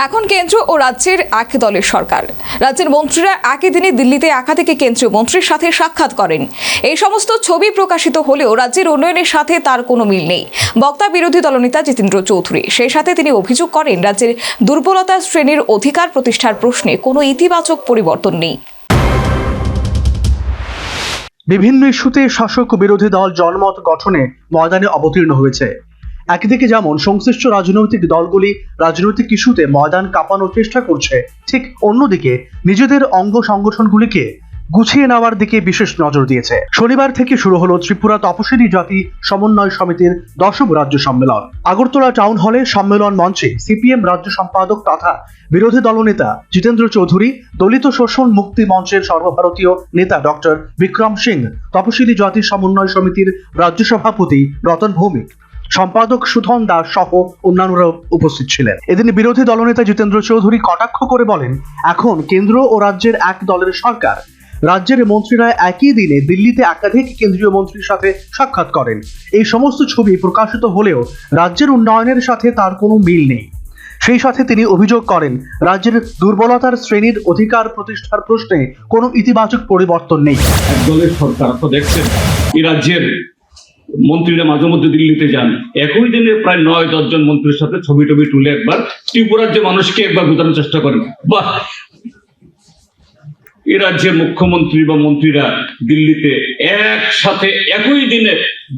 এখন কেন্দ্র ও রাজ্যের এক দলের সরকার। রাজ্যের মন্ত্রীরা একই দিনে দিল্লিতে একাধিক কেন্দ্রীয় মন্ত্রীর সাথে সাক্ষাৎ করেন। এই সমস্ত ছবি প্রকাশিত হলেও রাজ্যের উন্নয়নের সাথে তার কোনো মিল নেই। বক্তা বিরোধী দলনেতা জিতেন্দ্র চৌধুরী। সেই সাথে তিনি অভিযোগ করেন, রাজ্যের দুর্বলতা শ্রেণীর অধিকার প্রতিষ্ঠার প্রশ্নে কোনো ইতিবাচক পরিবর্তন নেই। বিভিন্ন ইস্যুতে শাসক ও বিরোধী দল জনমত গঠনে ময়দানে অবতীর্ণ হয়েছে। একদিকে যেমন সংশ্লিষ্ট রাজনৈতিক দলগুলি রাজনৈতিক ইস্যুতে ময়দান কাঁপানোর চেষ্টা করছে, ঠিক অন্যদিকে নিজেদের অঙ্গ সংগঠনগুলিকে গুছিয়ে নেওয়ার দিকে বিশেষ নজর দিয়েছে। শনিবার থেকে শুরু হলো ত্রিপুরা তপশিলি জাতি সমন্বয় সমিতির 10ম রাজ্য সম্মেলন। আগরতলা টাউন হলে সম্মেলন মঞ্চে সিপিএম রাজ্য সম্পাদক তথা বিরোধী দলনেতা জিতেন্দ্র চৌধুরী, দলিত শোষণ মুক্তি মঞ্চের সর্বভারতীয় নেতা ডক্টর বিক্রম সিং, তপশিলি জাতি সমন্বয় সমিতির রাজ্য সভাপতি রতন ভৌমিক, সম্পাদক সুধন দাস সহ অন্যান্যরা উপস্থিত ছিলেন। এদিন বিরোধী দলনেতা জিতেন্দ্র চৌধুরী কটাক্ষ করে বলেন, এখন কেন্দ্র ও রাজ্যের এক দলের সরকার। রাজ্যের মন্ত্রীরা একই দিনে দিল্লিতে একাধিক কেন্দ্রীয় মন্ত্রীর সাথে সাক্ষাৎ করেন। এই সমস্ত ছবি প্রকাশিত হলেও রাজ্যের উন্নয়নের সাথে তার কোনো মিল নেই। সেই সাথে তিনি অভিযোগ করেন, রাজ্যের দুর্বলতার শ্রেণীর অধিকার প্রতিষ্ঠার প্রশ্নে কোনো ইতিবাচক পরিবর্তন নেই। এক দলের সরকার তো দেখছেন, এই রাজ্যের মন্ত্রীরা মাঝে মধ্যে দিল্লিতে যান, একই দিনে প্রায় 9-10 জন মন্ত্রীর সাথে ছবি টবি তুলে একবার ত্রিপুরার যে মানুষকে একবার বোঝানোর চেষ্টা করেন। বাহ, এই রাজ্যের মুখ্যমন্ত্রী বা মন্ত্রীরা দিল্লিতে একসাথে একই দিনে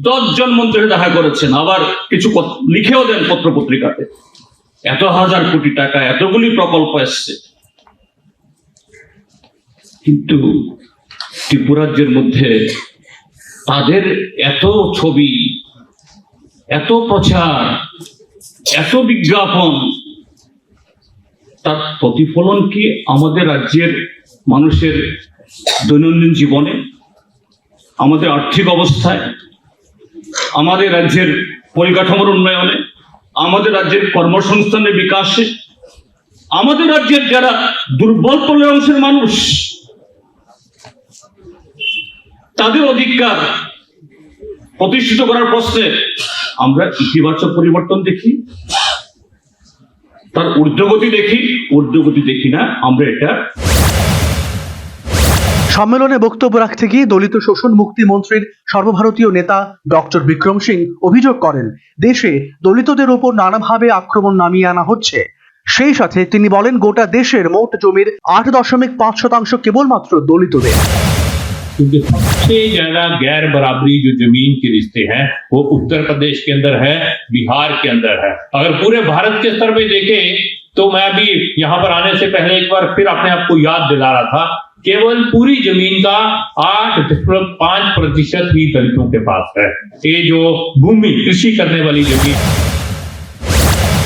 10 জন মন্ত্রী দেখা করেছেন, আবার কিছু লিখেও দেন পত্র পত্রিকাতে। এত হাজার কোটি টাকা, এতগুলি প্রকল্প এসছে, কিন্তু ত্রিপুরাজ্যের মধ্যে তাদের এত ছবি, এত প্রচার, এত বিজ্ঞাপন, তার প্রতিফলন কি আমাদের রাজ্যের মানুষের দৈনন্দিন জীবনে, আমাদের আর্থিক অবস্থায়, আমাদের রাজ্যের পরিকাঠামোর উন্নয়নে, আমাদের রাজ্যের কর্মসংস্থানের বিকাশে, আমাদের রাজ্যের যারা দুর্বল অংশের মানুষ তাদের অধিকার প্রতিষ্ঠিত করার প্রশ্নে আমরা ইতিবাচক পরিবর্তন দেখি, তার ঊর্ধ্বগতি দেখি না আমরা এটা। সম্মেলনে বক্তব্য রাখতে গিয়ে দলিত শোষণ মুক্তি মন্ত্রীর সর্বভারতীয় নেতা ডক্টর বিক্রম সিং অভিযোগ করেন, দেশে দলিতদের ওপর নানাভাবে আক্রমণ নামিয়ে আনা হচ্ছে। সেই সাথে তিনি বলেন, গোটা দেশের মোট জমির 8.5% কেবলমাত্র দলিতদের। क्योंकि सबसे ज्यादा गैर बराबरी जो जमीन के रिश्ते हैं वो उत्तर प्रदेश के अंदर है, बिहार के अंदर है। अगर पूरे भारत के स्तर पे देखें तो मैं अभी यहाँ पर आने से पहले एक बार फिर अपने आप को याद दिला रहा था, केवल पूरी जमीन का 8.5% ही दलितों के पास है। ये जो भूमि कृषि करने वाली जमीन।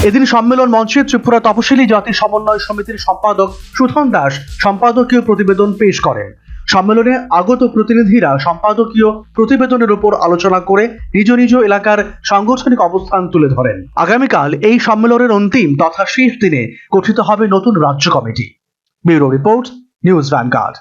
এদিন সম্মেলন মঞ্চে ত্রিপুরা তপশিলি জাতি সমন্বয় সমিতির সম্পাদক সুধন দাস সম্পাদকীয় প্রতিবেদন পেশ করেন। সম্মেলনে আগত প্রতিনিধিরা সম্পাদকীয় প্রতিবেদনের উপর আলোচনা করে নিজ নিজ এলাকার সাংগঠনিক অবস্থান তুলে ধরেন। আগামীকাল এই সম্মেলনের অন্তিম তথা শেষ দিনে গঠিত হবে নতুন রাজ্য committee. Bureau report, news vanguard.